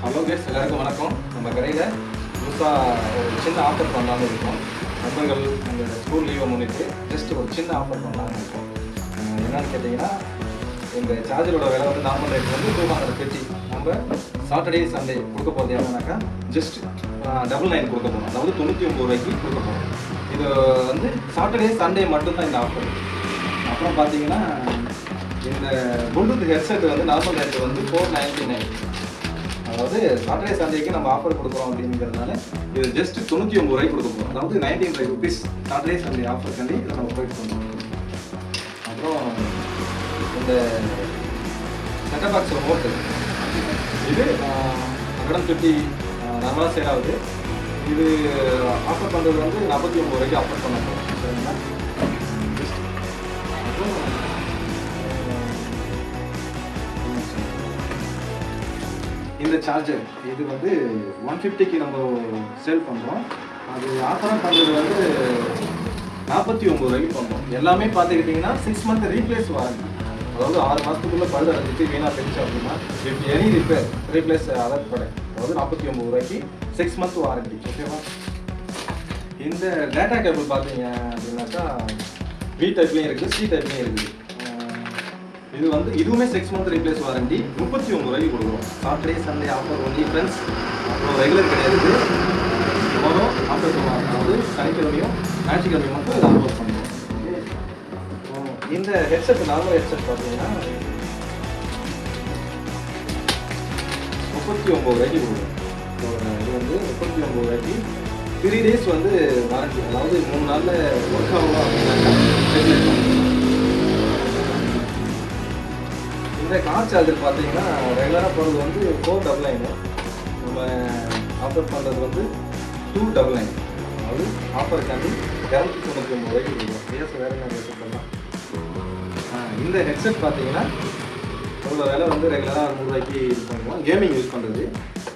Hello case, எல்லாருக்கும் வணக்கம். நம்ம கடையில் புதுசாக ஒரு சின்ன ஆஃபர் பண்ணலான்னு இருக்கோம். நண்பர்கள் அந்த ஸ்கூல் லீவை முன்னிட்டு ஜஸ்ட் ஒரு சின்ன ஆஃபர் பண்ணலான்னு இருக்கோம். என்னென்னு கேட்டிங்கன்னா, இந்த சார்ஜரோட விலை வந்து நார்மல் ரேட் வந்து 250. நம்ம சாட்டர்டே சண்டே கொடுக்க போகிறது என்னன்னாக்கா ஜஸ்ட் 99 கொடுக்க போகிறோம். அதாவது 99 ரூபாய்க்கு கொடுக்க போகிறோம். இது வந்து சாட்டர்டே சண்டே மட்டும்தான் இந்த ஆஃபர். அப்புறம் பார்த்தீங்கன்னா, இந்த ப்ளூடூத் ஹெட்செட் வந்து நார்மல் ரேட் வந்து 499. அதாவது சாட்டர்டே சண்டேக்கு நம்ம ஆஃபர் கொடுக்குறோம் அப்படிங்கிறதுனால இது ஜஸ்ட் 99 ரூபாய்க்கு கொடுக்க போகிறோம். அதாவது 95 rupees சாட்டர்டே சண்டே ஆஃபர் கண்டி இதை நம்ம ப்ரொவைட் பண்ணுறோம். அப்புறம் இந்த செட்டப் பாக்ஸ் ரிமோட்டு இது 150 நார்மலாக சேல் ஆகுது. இது ஆஃபர் பண்ணுறது வந்து 49 ரூபாய்க்கு ஆஃபர் பண்ண போகிறோம். சரிங்களா? அப்புறம் இந்த சார்ஜர் இது வந்து 150க்கு நம்ம சேல் பண்ணுறோம். அது ஆஃபராக பண்ணுறது வந்து 49 ரூபாய்க்கு பண்ணுறோம். எல்லாமே பார்த்துக்கிட்டிங்கன்னா 6 month ரீப்ளேஸ் வாரண்டி. அதாவது 6 மாதத்துக்குள்ளே பழுது அடைஞ்சிட்டு வீணாக போயிடுச்சு அப்படின்னா if any repair replace other product. அதாவது 49 ரூபாய்க்கு 6 month வாரண்டி. ஓகேவா? இந்த டேட்டா கேபிள் பார்த்தீங்க அப்படின்னாக்கா பி டைப்லேயும் இருக்குது, சி டைப்லேயும் இருக்குது. இது வந்து இதுவுமே 6 month ரீப்ளேஸ் வாரண்டி 39 ரூபாய்க்கு கொடுக்குறோம். Saturday Sunday offer only friends. அப்புறம் ரெகுலர் கிடையாது. டுமாரோ ஆஃப்டர் டுமாரோ, அதாவது சனிக்கிழமையும் ஞாயிற்றுக்கிழமையும் மட்டும் இதை ஆஃபர் பண்ணுறோம். இந்த ஹெட்செட் நார்மல் ஹெட்செட் பார்த்தீங்கன்னா 39 ரூபாய்க்கு கொடுக்குறோம். இது வந்து 39 ரூபாய்க்கு 3 days வந்து வாரண்டி. அதாவது 3 நாளில் ஒர்க் ஆகணும் அப்படின்னாக்கா செட்டில் பண்ணுறோம். இந்த கார் சார்ஜர் பார்த்தீங்கன்னா ரெகுலராக போகிறது வந்து 499. நம்ம ஆஃபர் பண்ணுறது வந்து 299. அதாவது ஆஃபருக்காண்டி 299 ரூபாய்க்கு கொடுக்குறோம். பேச வேறு என்ன ஹெட்செட் பண்ணலாம். இந்த ஹெட்செட் பார்த்தீங்கன்னா அவ்வளோ விலை வந்து ரெகுலராக 100 ரூபாய்க்கு யூஸ் பண்ணுவோம். கேமிங் யூஸ் பண்ணுறது.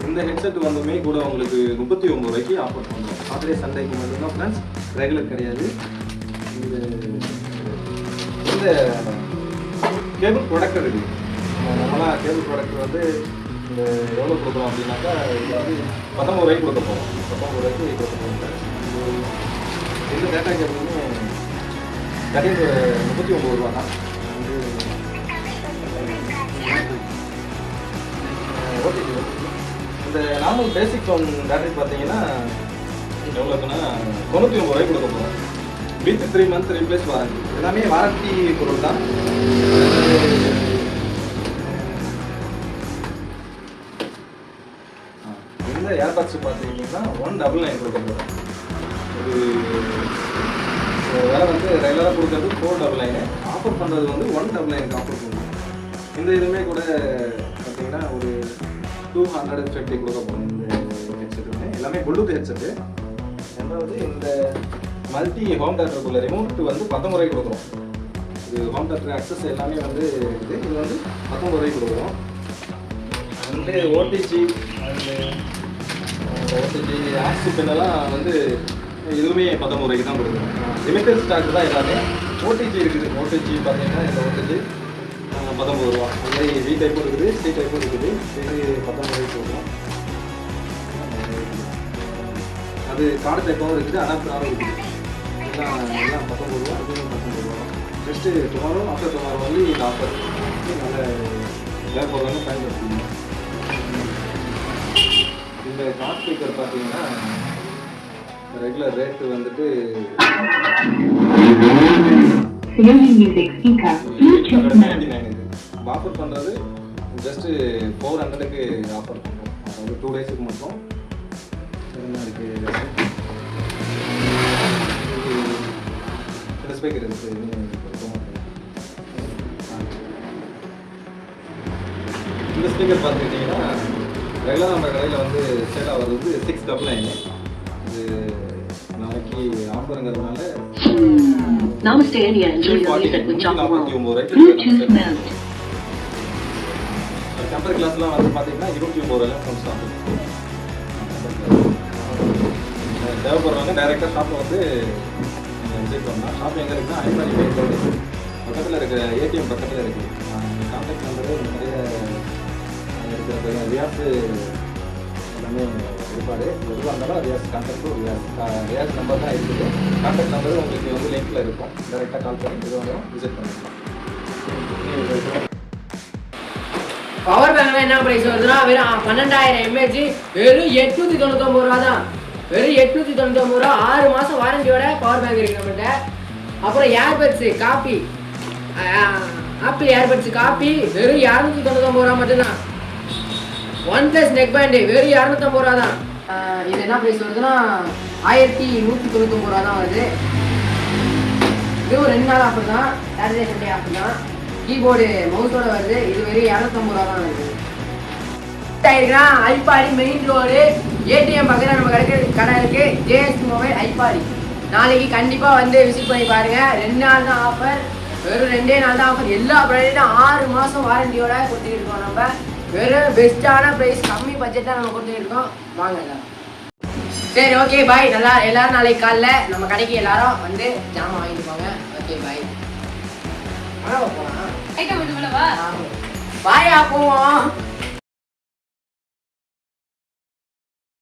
இந்த ஹெட்செட் வந்துமே கூட உங்களுக்கு 39 ரூபாய்க்கு ஆஃபர் பண்ணுறோம். சாட்டர்டே சண்டேக்கு மட்டும்தான் ஃப்ரெண்ட்ஸ், ரெகுலர் கிடையாது. இந்த கேபிள் ப்ரொடக்டர் இருக்குது. நம்மளாம் கேபிள் ப்ராடக்ட் வந்து இந்த எவ்வளோ கொடுக்குறோம் அப்படின்னாக்கா இது வந்து 19 ரூபாய்க்கு கொடுக்க போகிறோம். 19 ரூபாய்க்கு கொடுக்க போகிறோம். இந்த டேட்டா கேபிளுமே கடையில் 39 ரூபா தான். வந்து ஓடிடி இந்த நார்மல் பேசிக் ஃபோன் பேட்டரி பார்த்தீங்கன்னா எவ்வளோக்குன்னா 99 ரூபாய்க்கு கொடுக்க போகிறோம். With 3 month replace warranty. எல்லாமே வாரண்டி பொருள் தான். இந்த ஏர்பாக்ஸ் பார்த்தீங்கன்னா 199 கொடுக்க போகிறோம். இது வேலை வந்து ரெகுலராக கொடுக்குறது 499. ஆஃபர் பண்ணுறது வந்து 199 ஆஃபர் பண்ணுறோம். இந்த இதுவுமே கூட பார்த்தீங்கன்னா ஒரு 250 கொடுக்க போகிறோம். இந்த ஹெட்செட்டுமே எல்லாமே ப்ளூடூத் ஹெட்செட்டு. ரெண்டாவது இந்த மல்டி ஹோம் தேட்டருக்குள்ள ரிமோட் வந்து 19 ரூபாய்க்கு கொடுக்குறோம். இது ஹோம் தேட்டர் அக்சஸ் எல்லாமே வந்து இருக்குது. இது வந்து 19 ரூபாய்க்கு கொடுக்குறோம். வந்து ஓடிஜி ஆக்சி பெண்ணெல்லாம் வந்து இதுவுமே 19 ரூபாய்க்கு தான் கொடுக்குறோம். லிமிட்டட் ஸ்டாக் தான் எல்லாமே. ஓடிஜி இருக்குது. ஓடிஜி பார்த்தீங்கன்னா இந்த ஓடிஜி 19 ரூபா. அதே வி டைப்பும் இருக்குது, சி டைப்பும் இருக்குது. இது 19 ரூபாய்க்கு கொடுக்குறோம். அது கார்டு டைப்பாகவும் இருக்குது, அடாப்டராகவும் இருக்குது. எல்லாம் 19 ரூபா. அதுவும் 19 ரூபா. ஜஸ்ட்டு டுமாரோ ஆஃப்டர் டுமாரோ வந்து இந்த ஆஃபர் நல்ல தேவைப்படுறவங்க பயன்படுத்திக்கணும். இந்த கார் ஸ்பீக்கர் பார்த்தீங்கன்னா ரெகுலர் ரேட்டு வந்துட்டு 99. இது ஆஃபர் பண்ணுறது ஜஸ்ட்டு 400க்கு ஆஃபர் பண்ணுறோம். அதாவது 2 daysக்கு மட்டும். என்ன இருக்குது இந்த ஸ்பீக்கர் இருக்குது. இந்த ஸ்பீக்கர் பார்த்துக்கிட்டிங்கன்னா ரெகுலராக நம்ம கடையில் வந்து சேல் ஆகிறது வந்து 699. இது நாளைக்கு ஆஃபருங்கிறதுனால 49 ரூபாய்க்கு. டெம்பர் கிளாஸ்லாம் வந்து பார்த்தீங்கன்னா 29 ரூபாய்ல ஃபோன் ஸ்டாப். தேவைப்படுறவங்க டைரெக்டாக ஷாப்பை வந்து விசிட் பண்ணலாம். ஷாப் எங்கே இருக்குன்னா ஐபாரி மெயின் ரோடு பக்கத்தில் இருக்கிற ஏடிஎம் பக்கத்தில் இருக்குது. கான்டாக்ட் நம்பரு நிறைய இருக்கிற ரியாஸ் எல்லாமே இருப்பார். எதுவாக இருந்தாலும் ரியாஸ் கான்டாக்ட் ரியாஸ் நம்பர் தான் இருக்குது. கான்டாக்ட் நம்பர் உங்களுக்கு வந்து லிங்க்கில் இருக்கும். டேரெக்டாக கால் பண்ணி எதுவாக இருந்தாலும் விசிட் பண்ணிக்கலாம். பவர் பேங்க்ல என்ன பிரைஸ் வருதுன்னா வெறும் 12,000 mAh வெறும் 899 ரூபா தான். வெறும் 899 ரூபா. 6 மாதம் வாரண்டியோட பவர் பேங்க் இருக்கு நம்மகிட்ட. அப்புறம் airpods copy, apple airpods copy வெறும் 299 ரூபா மட்டும்தான். OnePlus நெக் பேண்டு வெறும் 250 ரூபா தான். இது என்ன பிரைஸ் வருதுன்னா 1199 ரூபா தான் வருது. இதுவும் 2 நாள் ஆஃபர் தான், சாட்டர்டே சண்டே ஆஃபர் தான். கீபோர்டு மவுஸோட வருது. இது வெறும் 250 ரூபா தான் வருது. ஐபாடி மெயின் ரோடு ஏடிஎம் பக்கத்தில் நம்ம கடை இருக்கு. ஜேஎஸ் மொபைல் ஐபாடி. நாளைக்கு கண்டிப்பாக வந்து விசிட் பண்ணி பாருங்க. 2 நாள் தான் ஆஃபர், வெறும் 2 நாள் தான் ஆஃபர். எல்லா ப்ராடக்ட்டும் 6 மாதம் வாரண்டியோட கொடுத்துட்டு இருக்கோம். நம்ம வெறும் பெஸ்ட்டான ப்ரைஸ், கம்மி பட்ஜெட்டாக நம்ம கொடுத்துட்டு இருக்கோம். வாங்க எல்லாரும். சரி, ஓகே பாய். நல்லா எல்லாரும் நாளைக்கு காலைல நம்ம கடைக்கு எல்லாரும் வந்து ஜாமான் வாங்கிட்டு போங்க. Okay bye. போலாம். பாயா போவோம்.